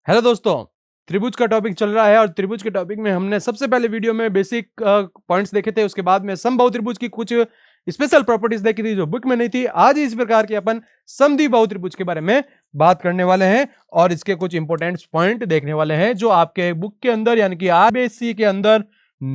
Hello दोस्तों, त्रिभुज का टॉपिक चल रहा है और त्रिभुज के टॉपिक में हमने सबसे पहले वीडियो में बेसिक पॉइंट्स देखे थे। उसके बाद में समबाहु त्रिभुज की कुछ स्पेशल प्रॉपर्टीज देखी थी जो बुक में नहीं थी। आज इस प्रकार के अपन समद्विबाहु त्रिभुज के बारे में बात करने वाले हैं और इसके कुछ इंपॉर्टेंट पॉइंट देखने वाले हैं जो आपके बुक के अंदर यानी कि आरबीएससी के अंदर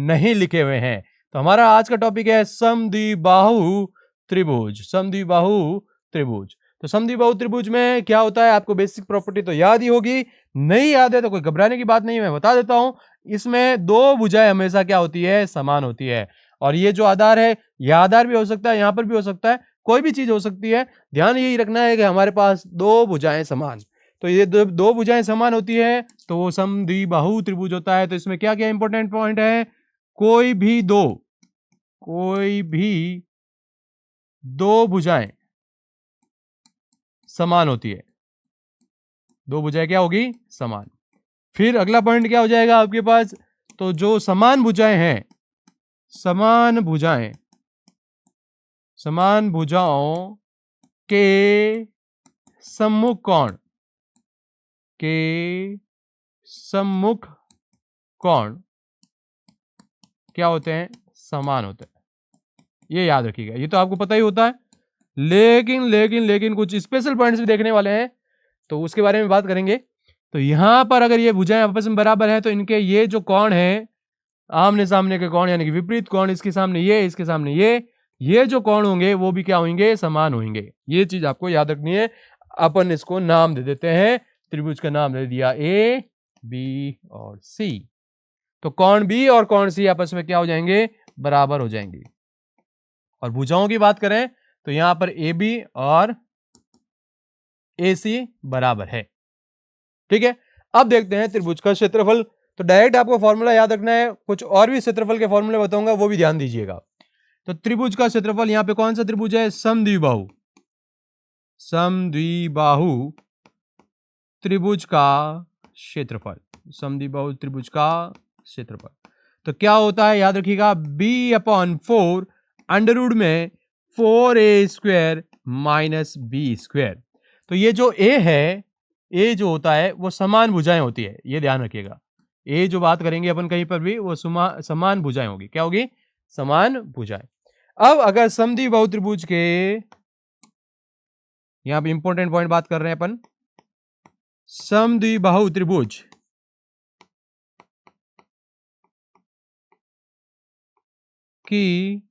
नहीं लिखे हुए हैं। तो हमारा आज का टॉपिक है समद्विबाहु त्रिभुज। समद्विबाहु त्रिभुज, तो समद्विबाहु त्रिभुज में क्या होता है आपको बेसिक प्रॉपर्टी तो याद ही होगी। नहीं याद है तो कोई घबराने की बात नहीं, मैं बता देता हूं। इसमें दो भुजाएं हमेशा क्या होती है, समान होती है। और ये जो आधार है, यह आधार भी हो सकता है, यहां पर भी हो सकता है, कोई भी चीज हो सकती है। ध्यान यही रखना है कि हमारे पास दो भुजाएं समान, तो ये दो भुजाएं समान होती है तो वो समद्विबाहु त्रिभुज होता है। तो इसमें क्या क्या इंपॉर्टेंट पॉइंट है, कोई भी दो भुजाएं समान होती है। दो भुजाएं क्या होगी, समान। फिर अगला पॉइंट क्या हो जाएगा आपके पास, तो जो समान भुजाएं हैं, समान भुजाओं के सम्मुख कोण क्या होते हैं, समान होते हैं। ये याद रखिएगा, ये तो आपको पता ही होता है। लेकिन कुछ स्पेशल पॉइंट्स भी देखने वाले हैं तो उसके बारे में बात करेंगे। तो यहां पर अगर ये भुजाएं आपस में बराबर है तो इनके ये जो कोण है, आमने सामने के कोण यानी कि विपरीत कोण, इसके सामने ये, इसके सामने ये जो कोण होंगे वो भी क्या होंगे, समान होंगे। ये चीज आपको याद रखनी है। अपन इसको नाम दे देते हैं, त्रिभुज का नाम दे दिया ए, बी और सी। तो कोण बी और कोण सी आपस में क्या हो जाएंगे, बराबर हो जाएंगे। और भुजाओं की बात करें तो यहां पर ए बी और ए सी बराबर है। ठीक है, अब देखते हैं त्रिभुज का क्षेत्रफल। तो डायरेक्ट आपको फॉर्मूला याद रखना है, कुछ और भी क्षेत्रफल के फॉर्मूले बताऊंगा वो भी ध्यान दीजिएगा। तो त्रिभुज का क्षेत्रफल, यहां पे कौन सा त्रिभुज है, समद्विबाहु त्रिभुज का क्षेत्रफल, समद्विबाहु त्रिभुज का क्षेत्रफल। तो क्या होता है याद रखिएगा, b/4 अंडर रूट में 4a² माइनस b²। तो ये जो a है, ए जो होता है वो समान भुजाएं होती है, ये ध्यान रखिएगा। ए जो बात करेंगे अपन कहीं पर भी वो समान भुजाएं होगी, क्या होगी, समान भुजाएं। अब अगर समद्विबाहु त्रिभुज के, यहां पे इंपॉर्टेंट पॉइंट बात कर रहे हैं अपन, समद्विबाहु त्रिभुज की,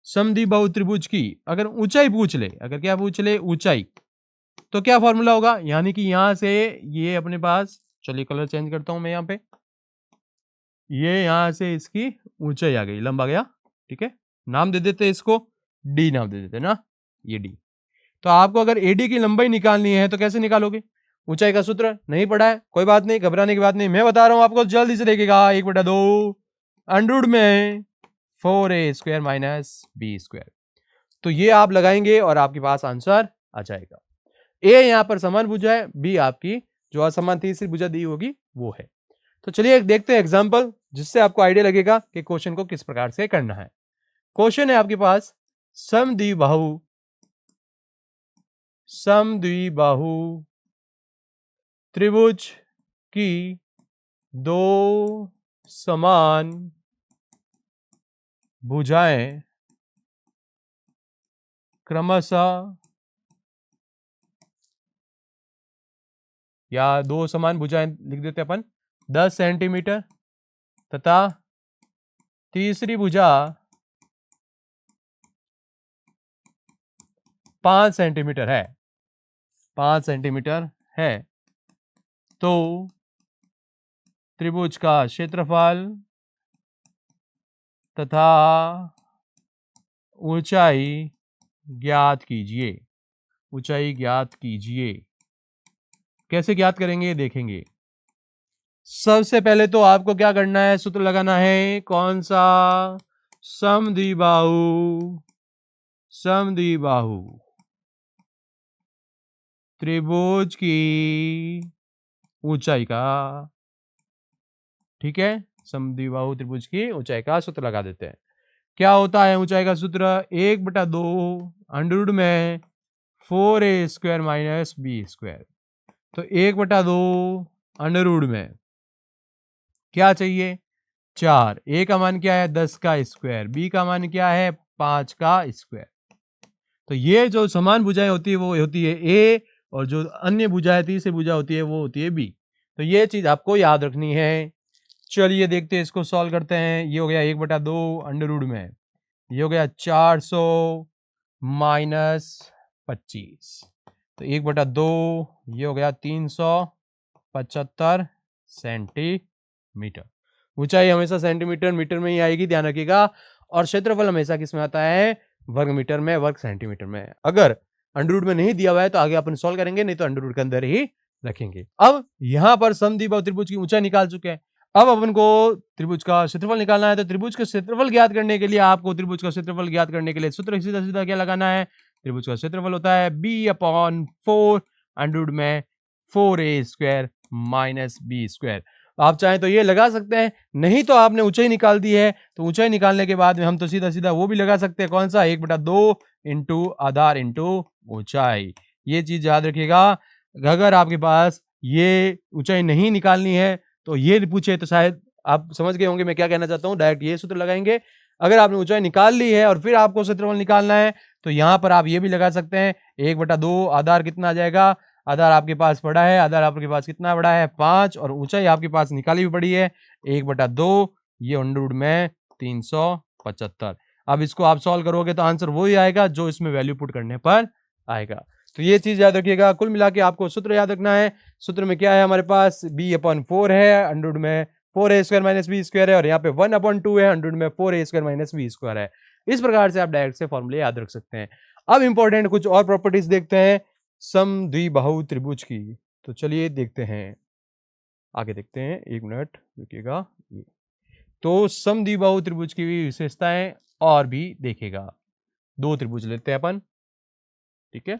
समद्विबाहु त्रिभुज की अगर ऊंचाई पूछ ले, अगर क्या पूछ ले, ऊंचाई, तो क्या फॉर्मूला होगा, यानी कि यहां से ये अपने पास, चलिए कलर चेंज करता हूं मैं यहां पे, ये यहां से इसकी ऊंचाई आ गई, लंबा गया। ठीक है, नाम दे देते इसको, डी नाम दे देते ना, ये डी। तो आपको अगर एडी की लंबाई निकालनी है तो कैसे निकालोगे, ऊंचाई का सूत्र नहीं पढ़ा है, कोई बात नहीं, घबराने की बात नहीं, मैं बता रहा हूं आपको, जल्दी से देखिएगा। 1/2 अंडर में 4a² माइनस b²। तो ये आप लगाएंगे और आपके पास आंसर आ जाएगा। ए यहां पर समान भुजा है, बी आपकी जो असमान तीसरी भुजा दी होगी वो है। तो चलिए देखते हैं एग्जांपल, जिससे आपको आइडिया लगेगा कि क्वेश्चन को किस प्रकार से करना है। क्वेश्चन है आपके पास, समद्विबाहु त्रिभुज की दो समान भुजाएं क्रमशः, या दो समान भुजाएं लिख देते अपन, 10 सेंटीमीटर तथा तीसरी भुजा 5 सेंटीमीटर है, 5 सेंटीमीटर है। तो त्रिभुज का क्षेत्रफल तथा ऊंचाई ज्ञात कीजिए, ऊंचाई ज्ञात कीजिए। कैसे ज्ञात करेंगे देखेंगे। सबसे पहले तो आपको क्या करना है, सूत्र लगाना है, कौन सा, समद्विबाहु त्रिभुज की ऊंचाई का। ठीक है, समद्विबाहु त्रिभुज की ऊंचाई का सूत्र लगा देते हैं। क्या होता है ऊंचाई का सूत्र, 1/2 अंडर रूट में 4a² माइनस b²। तो 1/2 अंडर रूट में क्या चाहिए 4। ए का मान क्या है 10 का स्क्वायर, बी का मान क्या है 5 का स्क्वायर। तो ये जो समान भुजाएं होती है वो होती है ए, और जो अन्य भुजा है तीसरी भुजा होती है वो होती है बी। तो ये चीज आपको याद रखनी है। चलिए देखते हैं, इसको सॉल्व करते हैं। ये हो गया 1/2 अंडर रूट में, ये हो गया 400 माइनस 25, तो 1/2 ये हो गया 375 सेंटीमीटर। ऊंचाई हमेशा सेंटीमीटर मीटर में ही आएगी, ध्यान रखिएगा। और क्षेत्रफल हमेशा किस में आता है वर्ग मीटर में, वर्ग सेंटीमीटर में। अगर अंडर रूट में नहीं दिया हुआ है तो आगे अपन सॉल्व करेंगे, नहीं तो अंडर रूट के अंदर ही रखेंगे। अब यहां पर समद्विबाहु त्रिभुज की ऊंचाई निकाल चुके हैं। अब अपन को त्रिभुज का क्षेत्रफल निकालना है। तो त्रिभुज का क्षेत्रफल ज्ञात करने के लिए आपको त्रिभुज का क्षेत्रफल ज्ञात करने के लिए सूत्र सीधा सीधा क्या लगाना है, त्रिभुज का क्षेत्रफल होता है b/4 अंडर रूट में 4a² माइनस b²। आप चाहें तो ये लगा सकते हैं, नहीं तो आपने ऊंचाई निकाल दी है, तो ऊंचाई निकालने के बाद में हम तो सीधा सीधा वो भी लगा सकते हैं, कौन सा 1/2 इंटू आधार इंटू ऊंचाई। ये चीज याद रखिएगा। अगर आपके पास ये ऊंचाई नहीं निकालनी है तो ये पूछे तो शायद आप समझ गए होंगे मैं क्या कहना चाहता हूं, डायरेक्ट ये सूत्र लगाएंगे। अगर आपने ऊंचाई निकाल ली है और फिर आपको क्षेत्रफल निकालना है तो यहां पर आप ये भी लगा सकते हैं 1/2 आधार कितना आ जाएगा, आधार आपके पास पड़ा है, आधार आपके पास कितना बड़ा है 5, और ऊंचाई आपके पास निकाली भी पड़ी है 1/2, ये अंडर रूट में 375। अब इसको आप सॉल्व करोगे तो आंसर वही आएगा जो इसमें वैल्यू पुट करने पर आएगा। तो ये चीज याद रखिएगा। कुल मिला के आपको सूत्र याद रखना है। सूत्र में क्या है हमारे पास b/4 है, अंडर रूट में 4a² माइनस b² है, और यहाँ पे 1/2 है, अंडर रूट में 4a² माइनस b² है। इस प्रकार से आप डायरेक्ट से फॉर्मूले याद रख सकते हैं। अब इंपॉर्टेंट कुछ और प्रॉपर्टीज देखते हैं समद्विबाहु त्रिभुज की। तो चलिए देखते हैं, आगे देखते हैं, 1 मिनट रुकिएगा। तो समद्विबाहु त्रिभुज की विशेषताएं और भी देखेगा। 2 त्रिभुज लेते हैं अपन, ठीक है,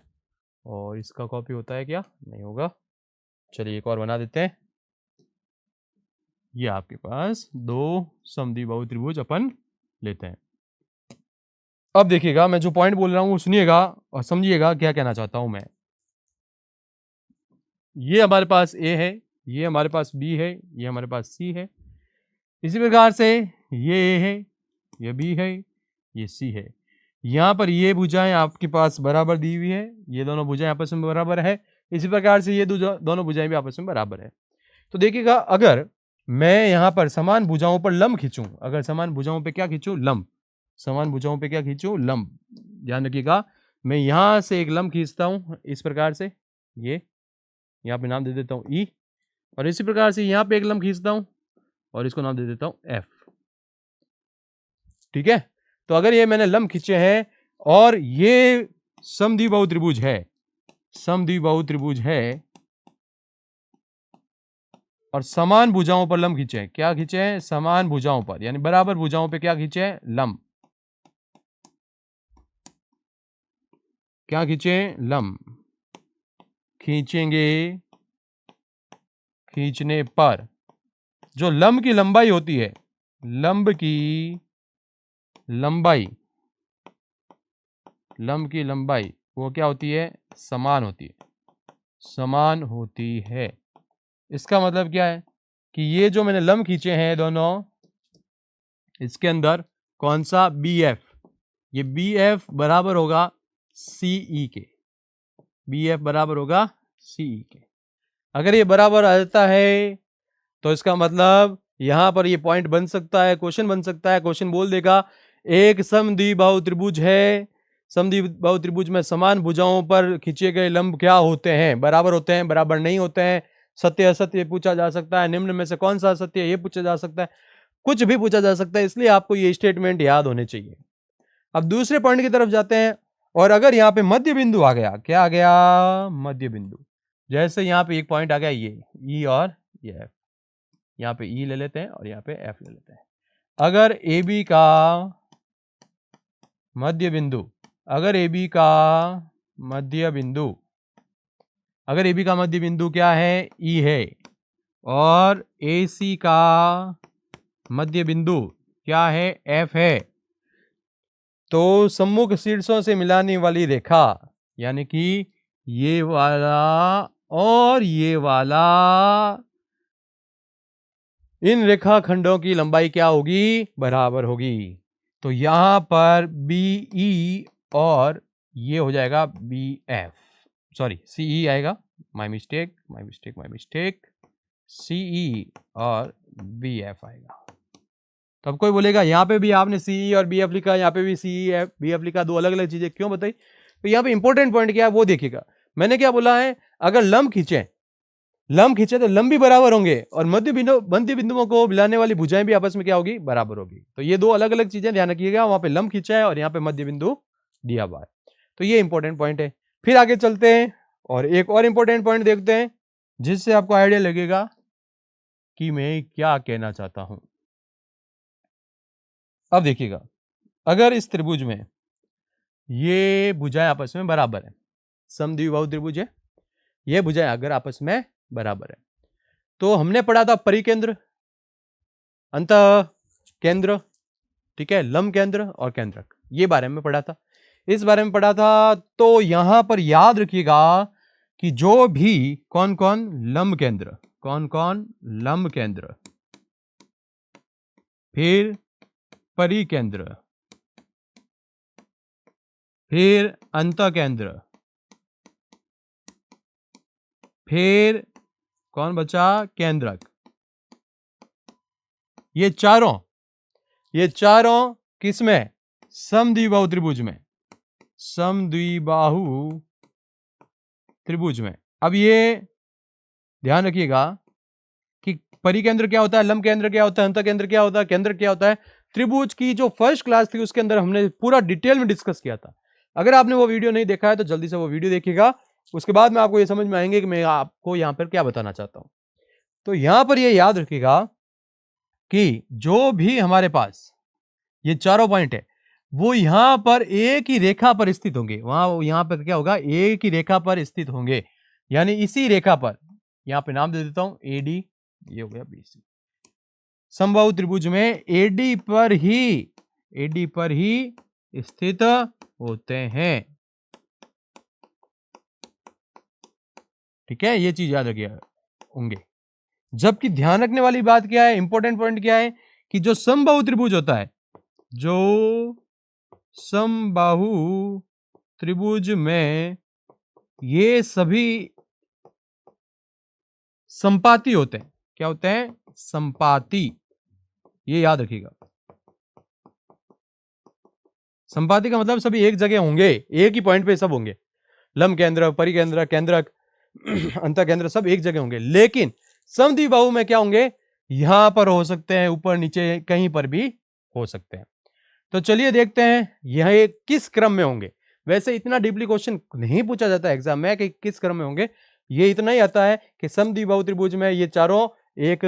और इसका कॉपी होता है क्या, नहीं होगा। चलिए एक और बना देते हैं। ये आपके पास 2 समद्विबाहु त्रिभुज अपन लेते हैं। अब देखिएगा, मैं जो पॉइंट बोल रहा हूं सुनिएगा और समझिएगा क्या कहना चाहता हूं मैं। ये हमारे पास ए है, ये हमारे पास बी है, ये हमारे पास सी है। इसी प्रकार से ये ए है, ये बी है, ये सी है। यहां पर ये भुजाएं आपके पास बराबर दी हुई है, ये दोनों भुजाएं आपस में बराबर है। इसी प्रकार से ये दोनों भुजाएं भी आपस में बराबर है। तो देखिएगा, अगर मैं यहां पर समान भुजाओं पर लंब खींचूं, अगर समान भुजाओं पे क्या खींचूं लंब, समान भुजाओं पे क्या खींचूं लंब, ध्यान रखिएगा। मैं यहां से एक लंब खींचता हूं इस प्रकार से, ये यहाँ पे नाम दे देता हूँ ई, और इसी प्रकार से यहाँ पे एक लंब खींचता हूँ और इसको नाम दे देता हूँ एफ, ठीक है। तो अगर ये मैंने लंब खींचे हैं और ये समद्विबाहु त्रिभुज है, समद्विबाहु त्रिभुज है, और समान भुजाओं पर लंब खींचे हैं, क्या खींचे हैं समान भुजाओं पर, यानी बराबर भुजाओं पे क्या खींचे हैं लंब, क्या खींचे लंब, खींचेंगे, खींचने पर जो लंब की लंबाई होती है, लंब की लंबाई, लंब की लंबाई वो क्या होती है समान होती है, समान होती है। इसका मतलब क्या है कि ये जो मैंने लंब खींचे हैं दोनों, इसके अंदर कौन सा बी एफ, ये बी एफ बराबर होगा सीई के, बी एफ बराबर होगा सीई के। अगर ये बराबर आ जाता है तो इसका मतलब यहां पर ये पॉइंट बन सकता है, क्वेश्चन बन सकता है। क्वेश्चन बोल देगा एक समद्विबाहु त्रिभुज है, समद्विबाहु त्रिभुज में समान भुजाओं पर खींचे गए लंब क्या होते हैं, बराबर होते हैं, बराबर नहीं होते हैं, सत्य असत्य पूछा जा सकता है, निम्न में से कौन सा सत्य ये पूछा जा सकता है, कुछ भी पूछा जा सकता है। इसलिए आपको ये स्टेटमेंट याद होने चाहिए। अब दूसरे पॉइंट की तरफ जाते हैं, और अगर यहाँ पे मध्य बिंदु आ गया, क्या आ गया मध्य बिंदु, जैसे यहाँ पे एक पॉइंट आ गया ये ई और ये एफ, यहाँ पे ई ले लेते हैं और यहाँ पे एफ ले लेते हैं। अगर ए बी का मध्य बिंदु, अगर ए बी का मध्य बिंदु, अगर ए बी का मध्य बिंदु क्या है ई है, और ए सी का मध्य बिंदु क्या है एफ है, तो सम्मुख शीर्षों से मिलाने वाली रेखा, यानी कि ये वाला और ये वाला, इन रेखाखंडों की लंबाई क्या होगी? बराबर होगी। तो यहां पर BE और ये हो जाएगा BF, सॉरी CE आएगा, my mistake my mistake my mistake, CE और BF आएगा। तो अब कोई बोलेगा यहाँ पे भी आपने CE और BF लिखा, यहाँ पे भी CE BF लिखा, दो अलग अलग चीजें क्यों बताई? तो यहाँ पे इंपॉर्टेंट पॉइंट क्या है वो देखिएगा। मैंने क्या बोला है, अगर लंब खींचे तो लंब भी बराबर होंगे और मध्य बिंदुओं को मिलाने वाली भुजाएं भी आपस में क्या होगी? बराबर होगी। तो ये दो अलग अलग चीजें ध्यान रखिएगा, वहां पे लंब खींचा है और यहाँ पे मध्य बिंदु दिया हुआ है। तो ये इंपॉर्टेंट पॉइंट है। फिर आगे चलते हैं और एक और इंपॉर्टेंट पॉइंट देखते हैं, जिससे आपको आइडिया लगेगा कि मैं क्या कहना चाहता हूं। अब देखिएगा, अगर इस त्रिभुज में ये भुजाएं आपस में बराबर है, समद्विबाहु त्रिभुज है, ये भुजाएं अगर आपस में बराबर है, तो हमने पढ़ा था परिकेंद्र, अंतः केंद्र, ठीक है, लंब केंद्र और केंद्रक, ये बारे में पढ़ा था, इस बारे में पढ़ा था। तो यहां पर याद रखिएगा कि जो भी कौन कौन लंब केंद्र, फिर परिकेंद्र, फिर अंतः केंद्र, फिर कौन बचा? केंद्रक। ये चारों किसमें? समद्विबाहु त्रिभुज में। अब ये ध्यान रखिएगा कि परिकेंद्र क्या होता है, लंब केंद्र क्या होता है, अंतः केंद्र क्या होता है, केंद्र क्या होता है। त्रिभुज की जो फर्स्ट क्लास थी उसके अंदर हमने पूरा डिटेल में डिस्कस किया था। अगर आपने वो वीडियो नहीं देखा है तो जल्दी से वो वीडियो देखिएगा, उसके बाद में आपको ये समझ में आएंगे कि मैं आपको यहां पर क्या बताना चाहता हूं। तो यहां पर ये याद रखिएगा कि जो भी हमारे पास ये चारों पॉइंट है वो यहां पर एक ही रेखा पर स्थित होंगे, यहां पर क्या होगा? एक ही रेखा पर स्थित होंगे, यानी इसी रेखा पर, यहां पे नाम दे देता हूं AD, ये हो गया BC। समबाहु त्रिभुज में AD पर ही स्थित होते हैं, ठीक है, ये चीज याद रखिए होंगे। जबकि ध्यान रखने वाली बात क्या है, इंपॉर्टेंट पॉइंट क्या है कि जो समबाहु त्रिभुज होता है, जो समबाहु त्रिभुज में ये सभी संपाती होते हैं। क्या होते हैं? संपाती, ये याद रखिएगा। संपाती का मतलब सभी एक जगह होंगे, एक ही पॉइंट पे सब होंगे, लंब केंद्र, परिकेंद्र, केंद्रक, अंतः केंद्र सब एक जगह होंगे। लेकिन समद्विबाहु में क्या होंगे? यहां पर हो सकते हैं, ऊपर नीचे कहीं पर भी हो सकते हैं। तो चलिए देखते हैं यह किस क्रम में होंगे। वैसे इतना डीपली क्वेश्चन नहीं पूछा जाता है एग्जाम में कि किस क्रम में होंगे, ये इतना ही आता है कि समद्विबाहु त्रिभुज में ये चारों एक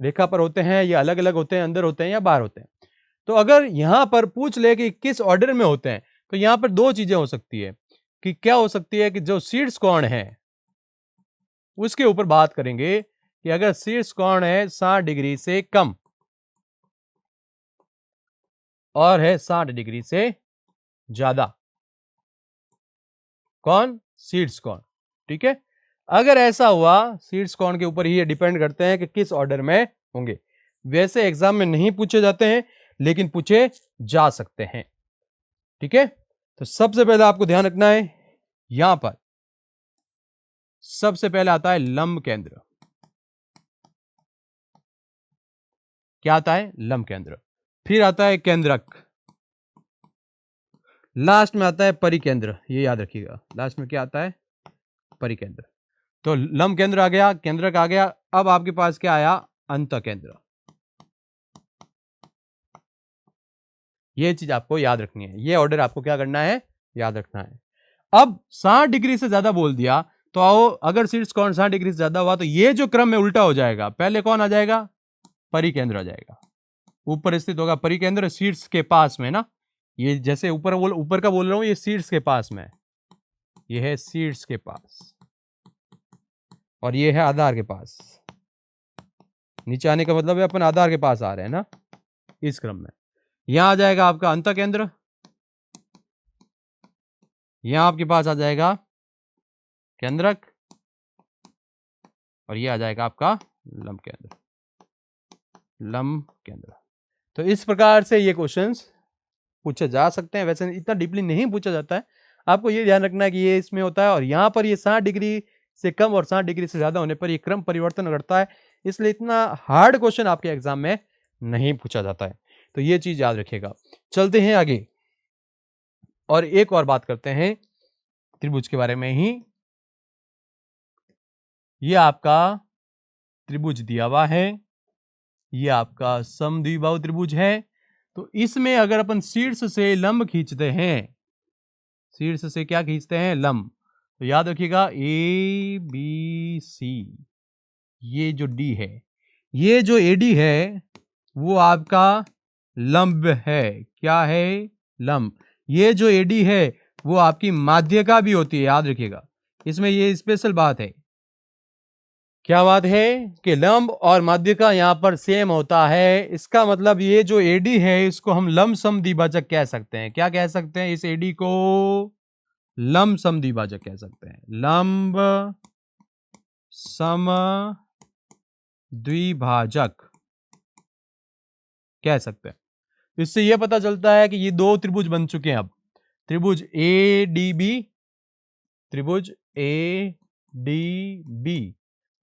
रेखा पर होते हैं, ये अलग अलग होते हैं, अंदर होते हैं या बाहर होते हैं। तो अगर यहां पर पूछ ले कि किस ऑर्डर में होते हैं, तो यहां पर दो चीजें हो सकती है कि क्या हो सकती है कि जो शीर्ष कोण है उसके ऊपर बात करेंगे कि अगर शीर्ष कोण है 60 डिग्री से कम और है 60 डिग्री से ज्यादा, कौन? शीर्ष कोण, ठीक है। अगर ऐसा हुआ, शीर्ष कोण के ऊपर ही डिपेंड करते हैं कि किस ऑर्डर में होंगे। वैसे एग्जाम में नहीं पूछे जाते हैं लेकिन पूछे जा सकते हैं, ठीक है। तो सबसे पहले आपको ध्यान रखना है, यहां पर सबसे पहले आता है लंब केंद्र। क्या आता है? लंब केंद्र। फिर आता है केंद्रक, लास्ट में आता है परिकेंद्र। ये याद रखिएगा, लास्ट में क्या आता है? परिकेंद्र। तो लंब केंद्र आ गया, केंद्रक आ गया, अब आपके पास क्या आया? अंतः केंद्र। ये चीज आपको याद रखनी है, ये ऑर्डर आपको क्या करना है? याद रखना है। अब 60 डिग्री से ज्यादा बोल दिया तो आओ, अगर शीर्ष कोण 60 डिग्री से ज्यादा हुआ तो ये जो क्रम में उल्टा हो जाएगा, पहले कौन आ जाएगा? परिकेंद्र आ जाएगा, ऊपर स्थित होगा परिकेंद्र, शीर्ष के पास में ना। ये जैसे ऊपर का बोल रहा हूं, ये शीर्ष के पास में, ये है शीर्ष के पास और ये है आधार के पास। नीचे आने का मतलब है अपन आधार के पास आ रहे हैं ना, इस क्रम में। यहां आ जाएगा आपका अंतः केंद्र, यहां आपके पास आ जाएगा केंद्रक, और ये आ जाएगा आपका लंब के अंदर, लंब के अंदर। तो इस प्रकार से ये क्वेश्चंस पूछे जा सकते हैं। वैसे इतना डीपली नहीं पूछा जाता है, आपको ये ध्यान रखना है कि ये इसमें होता है और यहाँ पर ये 60 डिग्री से कम और 60 डिग्री से ज्यादा होने पर ये क्रम परिवर्तन घटता है, इसलिए इतना हार्ड क्वेश्चन आपके एग्जाम में नहीं पूछा जाता है। तो ये चीज याद रखिएगा। चलते हैं आगे और एक और बात करते हैं त्रिभुज के बारे में ही। ये आपका त्रिभुज दिया हुआ है, ये आपका समद्विबाहु त्रिभुज है। तो इसमें अगर अपन शीर्ष से लंब खींचते हैं, शीर्ष से क्या खींचते हैं, लंब, तो याद रखिएगा ए बी सी, ये जो डी है, ये जो एडी है वो आपका लंब है। क्या है, लंब। ये जो एडी है वो आपकी माध्यिका भी होती है, याद रखिएगा। इसमें ये स्पेशल बात है, क्या बात है कि लंब और माध्यिका यहां पर सेम होता है। इसका मतलब ये जो एडी है इसको हम लंब समद्विभाजक कह सकते हैं। क्या कह सकते हैं, इस एडी को लंब समद्विभाजक कह सकते हैं, लंब समद्विभाजक कह सकते हैं। इससे यह पता चलता है कि ये दो त्रिभुज बन चुके हैं। अब त्रिभुज ए डी बी, त्रिभुज ए डी बी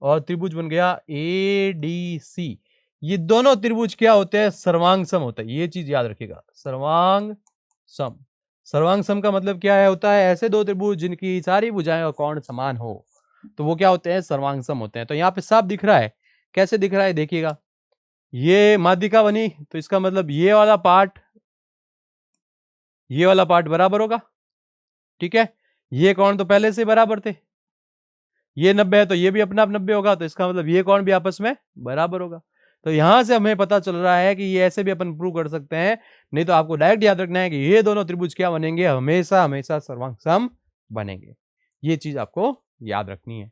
और त्रिभुज बन गया ए डी सी। ये दोनों त्रिभुज क्या होते हैं, सर्वांग सम होता है। ये चीज याद रखिएगा, सर्वांग सम। सर्वांग सम का मतलब क्या है, होता है ऐसे दो त्रिभुज जिनकी सारी भुजाएं और कोण समान हो, तो वो क्या होते हैं, सर्वांग सम होते हैं। तो यहाँ पे साफ दिख रहा है, कैसे दिख रहा है देखिएगा। ये माध्यिका बनी तो इसका मतलब ये वाला पार्ट, ये वाला पार्ट बराबर होगा, ठीक है। ये कोण तो पहले से बराबर थे, ये 90 है तो ये भी अपना आप 90 होगा, तो इसका मतलब ये कोण भी आपस में बराबर होगा। तो यहां से हमें पता चल रहा है कि ये ऐसे भी अपन प्रूव कर सकते हैं। नहीं तो आपको डायरेक्ट याद रखना है कि ये दोनों त्रिभुज क्या बनेंगे, हमेशा हमेशा सर्वांग सम बनेंगे। ये चीज आपको याद रखनी है।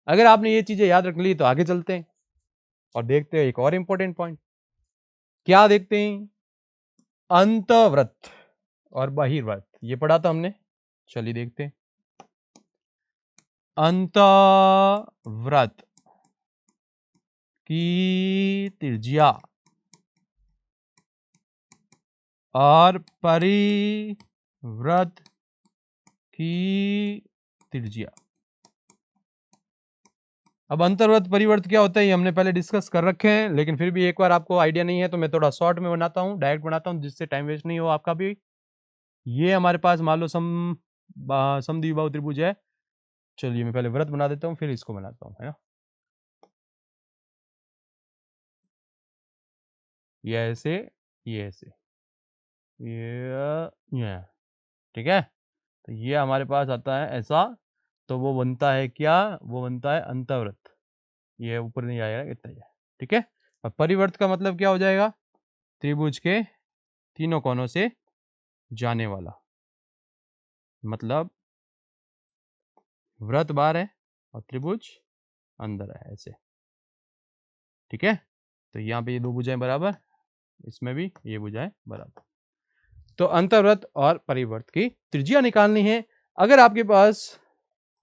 अगर आपने ये चीजें याद रख ली तो आगे चलते हैं और देखते हैं एक और इंपॉर्टेंट पॉइंट। क्या देखते हैं, अंतवृत्त और बहिर्वृत्त, ये पढ़ा था हमने, चलिए देखते हैं। अंतवृत्त की त्रिज्या और परिवृत्त की त्रिज्या। अब अंतर्वृत्त परिवर्त क्या होता है ये हमने पहले डिस्कस कर रखे हैं, लेकिन फिर भी एक बार आपको आइडिया नहीं है तो मैं थोड़ा शॉर्ट में बनाता हूं, डायरेक्ट बनाता हूं, जिससे टाइम वेस्ट नहीं हो आपका भी। ये हमारे पास मान लो समद्विबाहु त्रिभुज है। चलिए मैं पहले वृत्त बना देता हूं फिर इसको बनाता हूं, है ना। ये ऐसे, ये ऐसे, ये, ठीक है। तो ये हमारे पास आता है ऐसा, तो वो बनता है क्या, वो बनता है अंतर्वृत्त। ये ऊपर नहीं आएगा, इतना ही है, ठीक है। अब परिवर्त का मतलब क्या हो जाएगा, त्रिभुज के तीनों कोनों से जाने वाला, मतलब वृत्त बाहर है और त्रिभुज अंदर है, ऐसे, ठीक है। तो यहाँ पे ये दो भुजाएं बराबर, इसमें भी ये भुजाएं बराबर। तो अंतर्वृत्त और परिवर्त की त्रिज्या निकालनी है। अगर आपके पास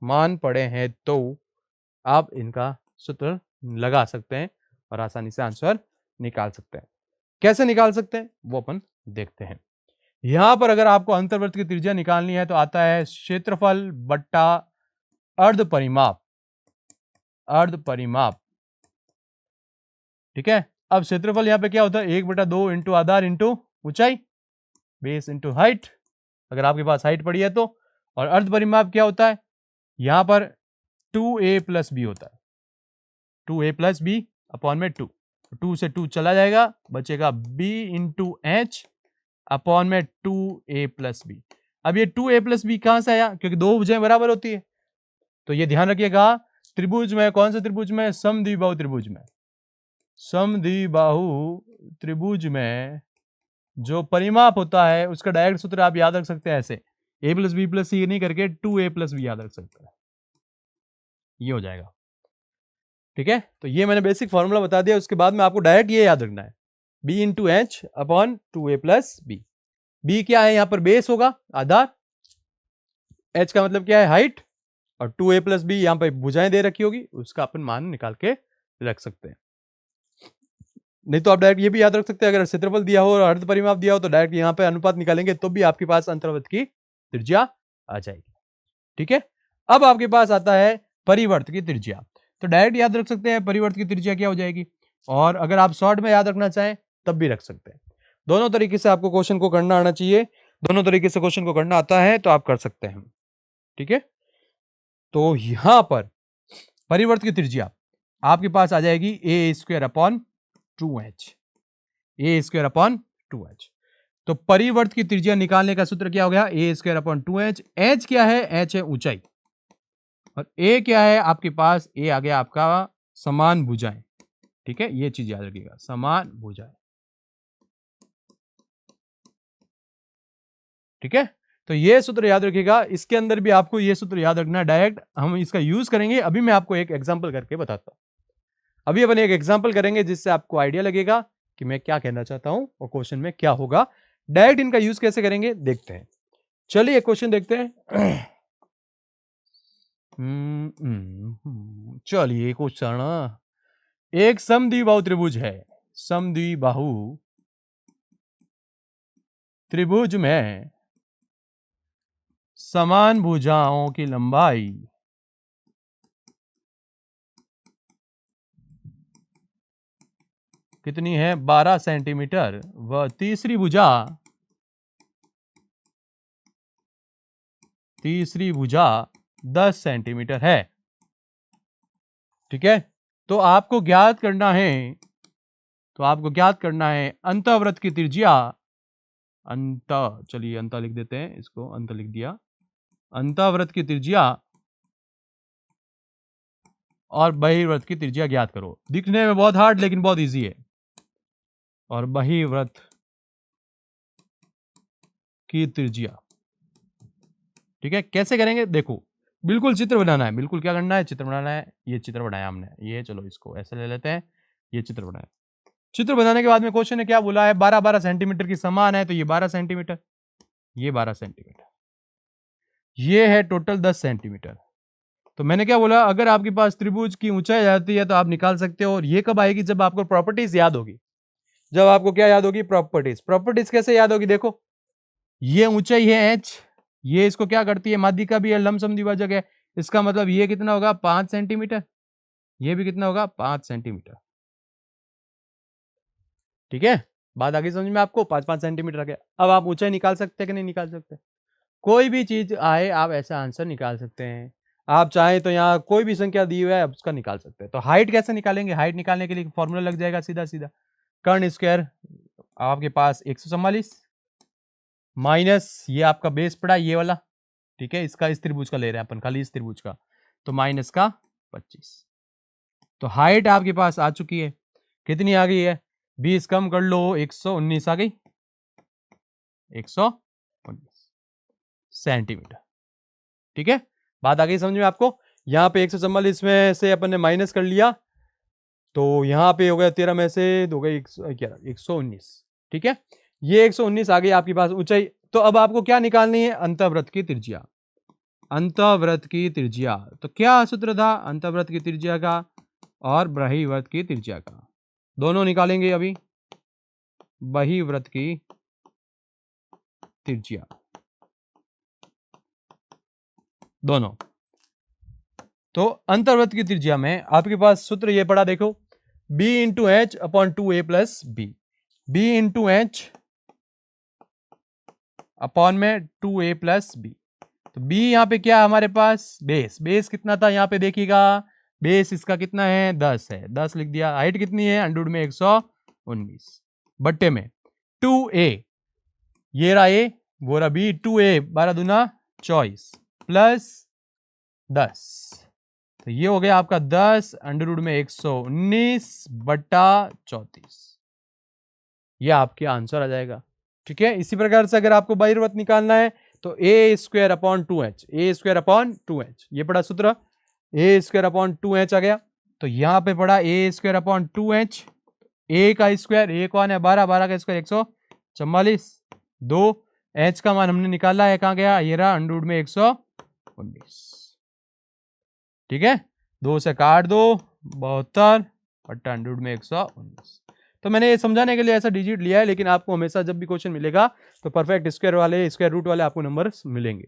मान पड़े हैं तो आप इनका सूत्र लगा सकते हैं और आसानी से आंसर निकाल सकते हैं। कैसे निकाल सकते हैं वो अपन देखते हैं। यहां पर अगर आपको अंतर्वृत्त की त्रिज्या निकालनी है तो आता है क्षेत्रफल बट्टा अर्ध परिमाप, अर्ध परिमाप, ठीक है। अब क्षेत्रफल यहां पे क्या होता है, 1/2 इंटू आधार इंटू ऊंचाई, बेस इंटू हाइट, अगर आपके पास हाइट पड़ी है तो। और अर्ध परिमाप क्या होता है, यहां पर 2a प्लस बी होता है, 2a प्लस बी अपॉन में 2, 2 से 2 चला जाएगा, बचेगा b इंटू एच अपॉन में 2a प्लस बी। अब ये 2a प्लस बी कहां से आया, क्योंकि दो भुजाएं बराबर होती है। तो ये ध्यान रखिएगा, त्रिभुज में, कौन से त्रिभुज में, समद्विबाहु त्रिभुज में, समद्विबाहु त्रिभुज में जो परिमाप होता है उसका डायरेक्ट सूत्र आप याद रख सकते हैं ऐसे, a प्लस बी प्लस सी नहीं करके 2a प्लस बी याद रख सकते हैं, ये हो जाएगा, ठीक है। तो ये मैंने बेसिक फॉर्मूला बता दिया, उसके बाद में आपको डायरेक्ट ये याद रखना है, b into h upon 2a plus b. B क्या है, यहां पर बेस होगा, आधार, h का मतलब क्या है, हाइट, और 2a+b यहाँ पे भुजाएं दे रखी होगी, उसका अपन मान निकाल के रख सकते हैं। नहीं तो आप डायरेक्ट ये भी याद रख सकते हैं, अगर क्षेत्रफल दिया हो और अर्ध परिमाप दिया हो तो डायरेक्ट यहाँ पे अनुपात निकालेंगे तो भी आपके पास अंतर्वृत्त की त्रिज्या आ जाएगी। ठीक है, अब आपके पास आता है परिवर्त की त्रिज्या। तो डायरेक्ट याद रख सकते हैं परिवर्त की त्रिज्या क्या हो जाएगी, और अगर आप शॉर्ट में याद रखना चाहें तब भी रख सकते हैं। दोनों तरीके से आपको क्वेश्चन को करना आना चाहिए, दोनों तरीके से क्वेश्चन को करना आता है तो आप कर सकते हैं। ठीक है, तो यहां पर परिवर्त की त्रिज्या आपके पास आ जाएगी a² / 2h। तो परिवर्त की त्रिज्या निकालने का सूत्र क्या हो गया, a² / 2h। h क्या है, h है ऊंचाई, और a क्या है आपके पास, a आ गया आपका समान भुजाएं। ठीक है, ये चीज याद रखिएगा, समान भुजाएं। ठीक है, तो ये सूत्र याद रखिएगा, इसके अंदर भी आपको ये सूत्र याद रखना है, डायरेक्ट हम इसका यूज करेंगे। अभी मैं आपको एक एग्जांपल करके बताता हूं। अभी अपन एक एग्जांपल करेंगे जिससे आपको आइडिया लगेगा कि मैं क्या कहना चाहता हूं और क्वेश्चन में क्या होगा। डायरेक्ट इनका यूज कैसे करेंगे देखते हैं। चलिए क्वेश्चन देखते हैं। चलिए क्वेश्चन, एक समद्विबाहु त्रिभुज है। समद्विबाहु त्रिभुज में समान भुजाओं की लंबाई कितनी है, 12 सेंटीमीटर, व तीसरी भुजा 10 सेंटीमीटर है। ठीक है, तो आपको ज्ञात करना है अंतःवृत्त की त्रिज्या। चलिए अंत लिख देते हैं, इसको अंत लिख दिया। अंतःवृत्त की त्रिज्या और बहिर्वृत्त की त्रिज्या ज्ञात करो। दिखने में बहुत हार्ड लेकिन बहुत इजी है। और बहिर्वृत्त की त्रिज्या, ठीक है, कैसे करेंगे देखो, बिल्कुल चित्र बनाना है, बिल्कुल क्या करना है, चित्र बनाना है। ये चित्र बनाया हमने, ये चलो इसको ऐसे ले लेते हैं, ये चित्र बनाया। चित्र बनाने के बाद में क्वेश्चन ने क्या बोला है, 12 सेंटीमीटर की समान है, तो ये 12 सेंटीमीटर, ये 12 सेंटीमीटर, ये है टोटल 10 सेंटीमीटर। तो मैंने क्या बोला, अगर आपके पास त्रिभुज की ऊंचाई आती है तो आप निकाल सकते हो, और ये कब आएगी, जब आपको प्रॉपर्टीज याद होगी। जब आपको क्या याद होगी, प्रॉपर्टीज। प्रॉपर्टीज कैसे याद होगी, देखो ये ऊंचाई है h, ये इसको क्या करती है, माध्यिका भी है, लंबसम द्विभाजक है, इसका मतलब ये कितना होगा, 5 सेंटीमीटर, ये भी कितना होगा, 5 सेंटीमीटर। ठीक है, बात आगे समझ में आपको, 5-5 सेंटीमीटर आ गया। अब आप ऊंचाई निकाल सकते हैं कि नहीं निकाल सकते, कोई भी चीज आए आप ऐसा आंसर निकाल सकते हैं। आप चाहें तो यहाँ कोई भी संख्या दी हुई है आप उसका निकाल सकते हैं। तो हाइट कैसे निकालेंगे, हाइट निकालने के लिए फॉर्मूला लग जाएगा सीधा सीधा, कर्ण स्क्वायर आपके पास 144 माइनस ये आपका बेस पड़ा ये वाला, ठीक है, इसका इस त्रिभुज का ले रहे हैं अपन, खाली इस त्रिभुज का, तो माइनस का 25। तो हाइट आपके पास आ चुकी है, कितनी आ गई है, 20 कम कर लो, 119 आ गई, 119 सेंटीमीटर। ठीक है, बात आ गई समझ में आपको। यहाँ पे 144 में से अपन ने माइनस कर लिया, तो यहाँ पे हो गया 13 में से हो गई 119। ठीक है, ये 119 आ गई आपके पास ऊंचाई। तो अब आपको क्या निकालनी है, अंतःवृत्त की त्रिज्या। अंतःवृत्त की त्रिज्या, तो क्या सूत्र था अंतःवृत्त की त्रिज्या का और बहिर्वृत्त की त्रिज्या का, दोनों निकालेंगे अभी। बहिर्वृत्त की त्रिज्या दोनों, तो अंतर्वृत्त की त्रिज्या में आपके पास सूत्र ये पड़ा, देखो b into h upon 2a plus b, b into h upon में 2a प्लस बी। तो b यहाँ पे क्या है हमारे पास, बेस, बेस कितना था यहाँ पे देखिएगा, बेस इसका कितना है, 10 है, 10 लिख दिया। हाइट कितनी है, अंडर में 119 बट्टे में 2a, ये रहा a वो रहा b, 2a 12 दूना 24 प्लस 10, तो ये हो गया आपका 10 अंडर रूट में 119 बट्टा 34, ये आपके आंसर आ जाएगा। ठीक है, इसी प्रकार से अगर आपको बहिर्वृत्त निकालना है तो a² upon 2h, a² upon 2h, ये पड़ा सूत्र, a² अपॉन 2h आ गया। तो यहां पे पड़ा a² अपॉन 2h, a का स्क्वायर, a कौन है 12, 12 का स्क्वायर 144, 2 h का मान हमने निकाला है, कहां गया, ये रहा अंडर रूट में 119। ठीक है, 2 से काट दो, 72 बट्टा 100 में 119। तो मैंने ये समझाने के लिए ऐसा डिजिट लिया है, लेकिन आपको हमेशा जब भी क्वेश्चन मिलेगा तो परफेक्ट स्क्वायर वाले, स्क्वायर रूट वाले आपको नंबर मिलेंगे।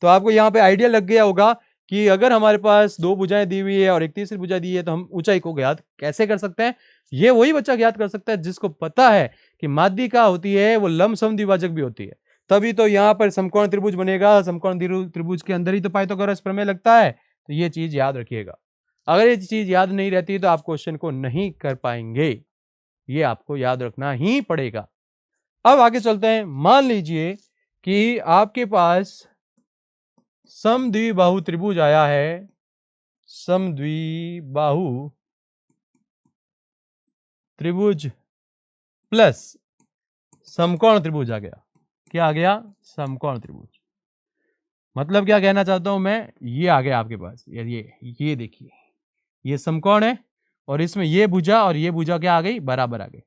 तो आपको यहाँ पे आइडिया लग गया होगा कि अगर हमारे पास 2 भुजाएं दी हुई है और एक तीसरी भुजा दी है तो हम ऊंचाई को ज्ञात कैसे कर सकते हैं। ये वही बच्चा ज्ञात कर सकता है जिसको पता है कि माध्यिका होती है वो लंब समद्विभाजक भी होती है, तभी तो यहाँ पर समकोण त्रिभुज बनेगा। समकोण त्रिभुज के अंदर ही तो पाइथागोरस प्रमेय लगता है। तो ये चीज याद रखिएगा, अगर ये चीज याद नहीं रहती तो आप क्वेश्चन को नहीं कर पाएंगे, ये आपको याद रखना ही पड़ेगा। अब आगे चलते हैं। मान लीजिए कि आपके पास समद्विबाहु त्रिभुज आया है, समद्विबाहु त्रिभुज प्लस समकोण त्रिभुज आ गया। क्या आ गया? समकोण त्रिभुज। मतलब क्या कहना चाहता हूं मैं, ये आ गया आपके पास, ये देखिए, ये समकोण है और इसमें ये भुजा और ये भुजा क्या आ गई? बराबर आ गई।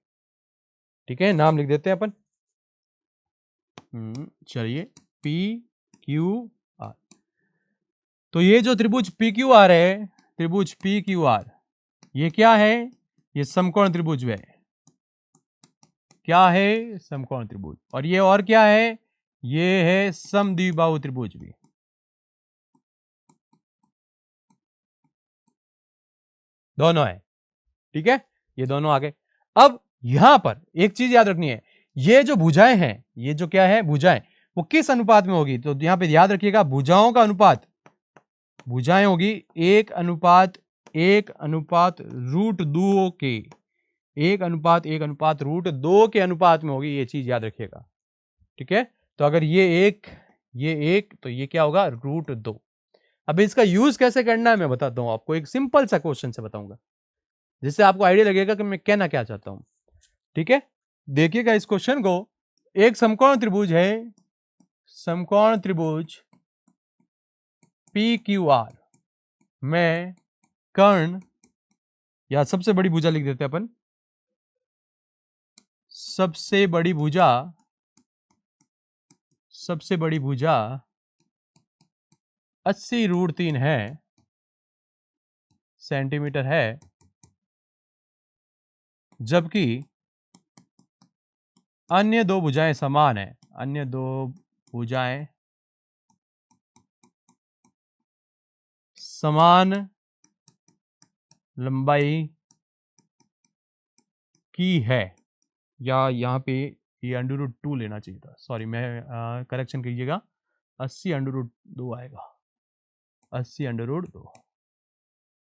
ठीक है, नाम लिख देते हैं अपन। चलिए, पी क्यू आर। तो ये जो त्रिभुज पी क्यू आर है, त्रिभुज पी क्यू आर, ये क्या है? ये समकोण त्रिभुज है। क्या है? समकोण त्रिभुज। और ये और क्या है? ये है समद्विबाहु त्रिभुज भी। दोनों है। ठीक है, ये दोनों आ गए। अब यहां पर एक चीज याद रखनी है, ये जो भुजाएं हैं, ये जो क्या है भुजाएं, वो किस अनुपात में होगी? तो यहां पे याद रखिएगा, भुजाओं का अनुपात, भुजाएं होगी 1:1:√2 के, 1:1:√2 के अनुपात में होगी। ये चीज याद रखिएगा। ठीक है, तो अगर ये एक तो ये क्या होगा? √2। अब इसका यूज कैसे करना है मैं बताता हूं आपको, एक सिंपल सा क्वेश्चन से बताऊंगा जिससे आपको आइडिया लगेगा कि मैं कहना क्या चाहता हूं। ठीक है, देखिएगा इस क्वेश्चन को। एक समकोण त्रिभुज है, समकोण त्रिभुज पी क्यू आर में कर्ण, या सबसे बड़ी भुजा लिख देते हैं अपन, सबसे बड़ी भुजा 80√3 है, सेंटीमीटर है, जबकि अन्य दो भुजाएं समान है। अन्य दो भुजाएं समान लंबाई की है, या यहां पे ये √2 लेना चाहिए था, सॉरी, मैं करेक्शन कीजिएगा, 80√2 आएगा। 80√2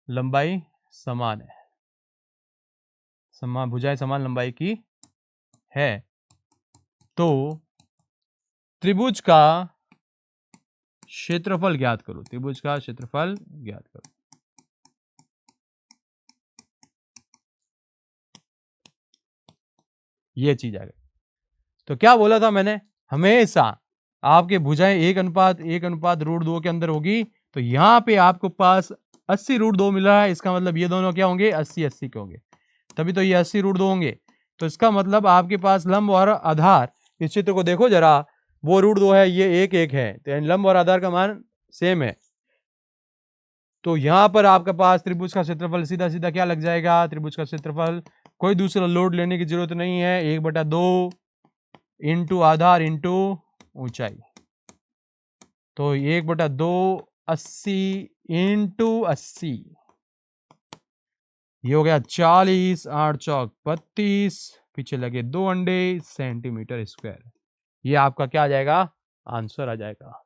लंबाई समान है, समान भुजाएं समान लंबाई की है, तो त्रिभुज का क्षेत्रफल ज्ञात करो। त्रिभुज का क्षेत्रफल ज्ञात करो। ये चीज आ गई। तो क्या बोला था मैंने, हमेशा आपके भुजाएं 1:1:√2 के अंदर होगी। तो यहां पे आपको पास 80√2 मिल रहा है, इसका मतलब ये दोनों क्या होंगे? 80-80 के होंगे, तभी तो ये 80√2 होंगे। तो इसका मतलब आपके पास लंब और आधार, इस चित्र को देखो जरा, वो √2 है, ये 1:1 है, तो लंब और आधार का मान सेम है। तो यहां पर आपके पास त्रिभुज का क्षेत्रफल सीधा सीधा क्या लग जाएगा? त्रिभुज का क्षेत्रफल, कोई दूसरा लोड लेने की जरूरत नहीं है, 1/2 इंटू आधार इंटू ऊंचाई। तो 1/2 80 इंटू 80, ये हो गया 40, 8 चौक 32, पीछे लगे 2 अंडे, सेंटीमीटर स्क्वायर। ये आपका क्या आ जाएगा? आंसर आ जाएगा।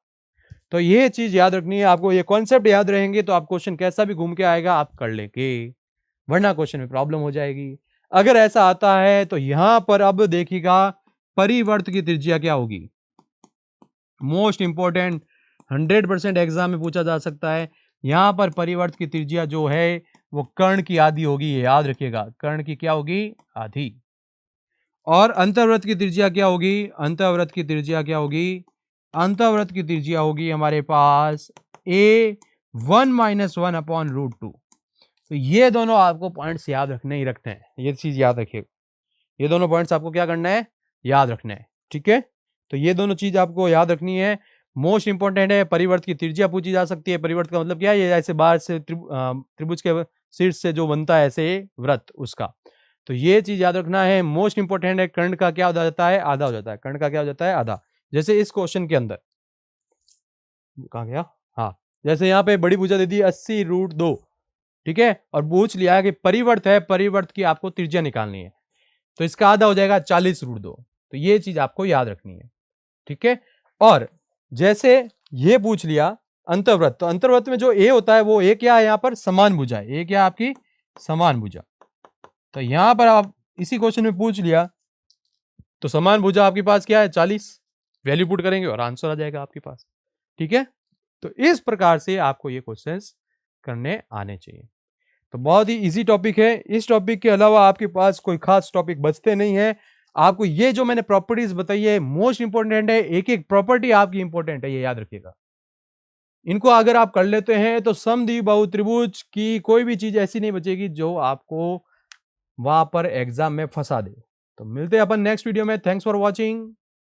तो ये चीज याद रखनी है आपको, ये कॉन्सेप्ट याद रहेंगे तो आप क्वेश्चन कैसा भी घूम के आएगा आप कर लेंगे, वरना क्वेश्चन में प्रॉब्लम हो जाएगी। अगर ऐसा आता है तो यहां पर अब देखिएगा, परिवर्त की त्रिज्या क्या होगी? मोस्ट इंपॉर्टेंट, 100% एग्जाम में पूछा जा सकता है। यहां पर परिवर्त की त्रिज्या जो है वो कर्ण की आधी होगी, ये याद रखिएगा। कर्ण की क्या होगी? आधी। और अंतर्वृत्त की त्रिज्या क्या होगी? अंतर्वृत्त की त्रिज्या क्या होगी? अंतर्वृत्त की त्रिज्या होगी हमारे पास a1-1/√2। तो ये दोनों आपको पॉइंट्स याद रखने ही रखते हैं, ये चीज याद रखिएगा। ये दोनों पॉइंट्स आपको क्या करना है? याद रखना है। ठीक है, तो ये दोनों चीज आपको याद रखनी है। मोस्ट इंपॉर्टेंट है। परिवर्त की त्रिज्या पूछी जा सकती है। परिवर्त का मतलब क्या है? ये ऐसे बाहर से त्रिभुज के शीर्ष से जो बनता है ऐसे वृत्त, उसका। तो ये चीज याद रखना है, मोस्ट इंपॉर्टेंट है। कर्ण का क्या हो जाता है? आधा हो जाता है। कर्ण का क्या हो जाता है? आधा। जैसे इस क्वेश्चन के अंदर कहाँ गया? हाँ, जैसे यहाँ पे बड़ी भुजा दे दी 80√2, ठीक है, और पूछ लिया कि परिवर्त है, परिवर्त की आपको त्रिज्या निकालनी है, तो इसका आधा हो जाएगा 40√2। तो ये चीज आपको याद रखनी है, ठीक है। और जैसे ये पूछ लिया अंतर्वृत्त, तो अंतर्वृत्त में जो ए होता है वो ए क्या है? यहाँ पर समान भुजा है। ए क्या है आपकी? समान भुजा। तो यहां पर आप इसी क्वेश्चन में पूछ लिया, तो समान भुजा आपके पास क्या है? 40। वैल्यू पुट करेंगे और आंसर आ जाएगा आपके पास, ठीक है। तो इस प्रकार से आपको ये क्वेश्चंस करने आने चाहिए। तो बहुत ही इजी टॉपिक है। इस टॉपिक के अलावा आपके पास कोई खास टॉपिक बचते नहीं है। आपको ये जो मैंने प्रॉपर्टीज बताई है मोस्ट इंपॉर्टेंट है। एक एक प्रॉपर्टी आपकी इंपॉर्टेंट है, ये याद रखिएगा। इनको अगर आप कर लेते हैं तो समद्विबाहु त्रिभुज की कोई भी चीज ऐसी नहीं बचेगी जो आपको वहां पर एग्जाम में फंसा दे। तो मिलते हैं अपन नेक्स्ट वीडियो में। Thanks for watching.